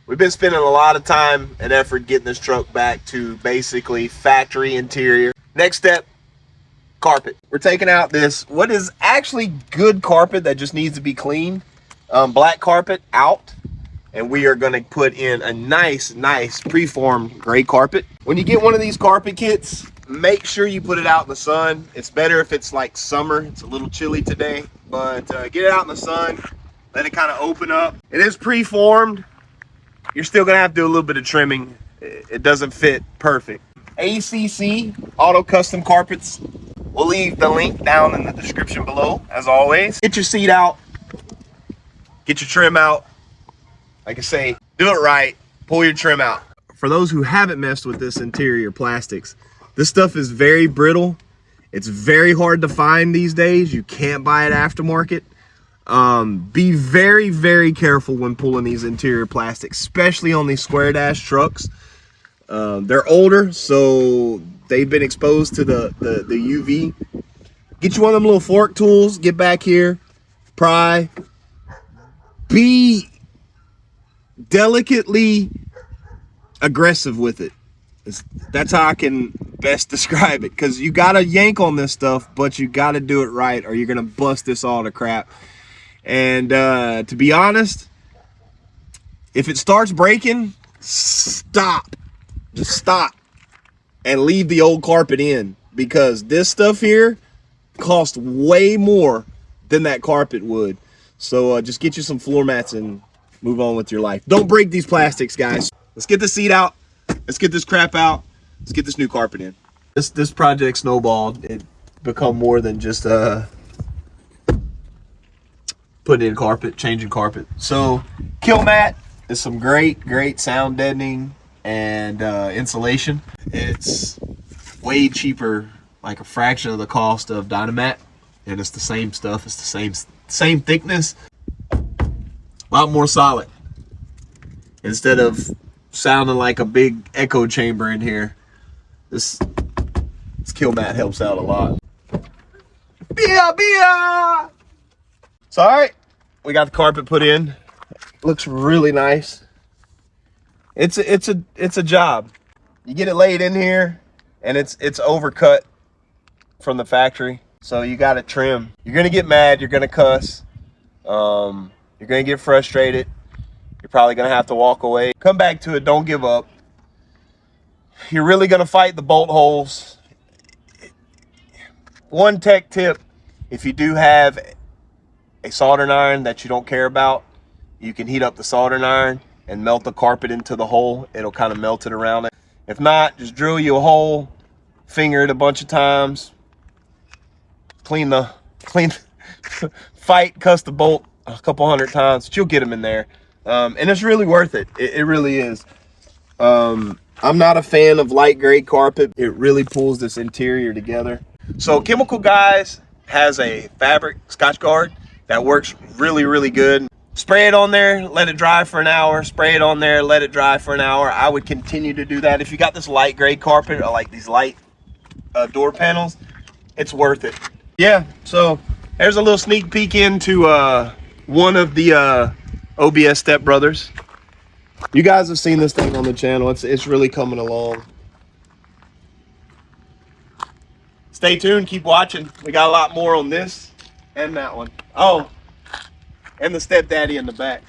We've been spending a lot of time and effort getting this truck back to basically factory interior. Next step, carpet. We're taking out this, what is actually good carpet that just needs to be cleaned. Black carpet out. And we are going to put in a nice preformed gray carpet. When you get one of these carpet kits, make sure you put it out in the sun. It's better if it's like summer. It's a little chilly today, but get it out in the sun. Let it kind of open up. It is preformed. You're still going to have to do a little bit of trimming. It doesn't fit perfect. ACC Auto Custom Carpets. We'll leave the link down in the description below, as always. Get your seat out. Get your trim out. Like I say, do it right, pull your trim out. For those who haven't messed with this interior plastics, this stuff is very brittle. It's very hard to find these days. You can't buy it aftermarket. Be very careful when pulling these interior plastics, especially on these square dash trucks. They're older, so they've been exposed to the UV. Get you one of them little fork tools, get back here, pry. Be delicately aggressive with it. That's how I can best describe it, because you gotta yank on this stuff, but you gotta do it right or you're gonna bust this all to crap. And to be honest, if it starts breaking, stop. Just stop and leave the old carpet in, because this stuff here costs way more than that carpet would. So just get you some floor mats and move on with your life. Don't break these plastics, guys. Let's get the seat out. Let's get this crap out. Let's get this new carpet in. This project snowballed. It become more than just putting in carpet, changing carpet. So KilMat is some great sound deadening and insulation. It's way cheaper, like a fraction of the cost of Dynamat, and it's the same stuff. It's the same thickness. A lot more solid. Instead of sounding like a big echo chamber in here, this KilMat helps out a lot. Bia! So, all right, we got the carpet put in. Looks really nice. It's a job. You get it laid in here, and it's overcut from the factory, so you got to trim. You're gonna get mad. You're gonna cuss. You're gonna get frustrated. You're probably gonna have to walk away. Come back to it. Don't give up. You're really gonna fight the bolt holes. One tech tip: if you do have a soldering iron that you don't care about, you can heat up the soldering iron and melt the carpet into the hole. It'll kind of melt it around it. If not, just drill you a hole, finger it a bunch of times, fight, cuss the bolt a couple hundred times, but you'll get them in there. And it's really worth it. It really is. I'm not a fan of light gray carpet. It really pulls this interior together. So Chemical Guys has a fabric Scotch Guard that works really good. Spray it on there, let it dry for an hour. Spray it on there, let it dry for an hour. I would continue to do that. If you got this light gray carpet or like these light door panels, it's worth it. Yeah, so there's a little sneak peek into one of the OBS stepbrothers. You guys have seen this thing on the channel. It's really coming along. Stay tuned, keep watching. We got a lot more on this and that one. Oh, and the stepdaddy in the back.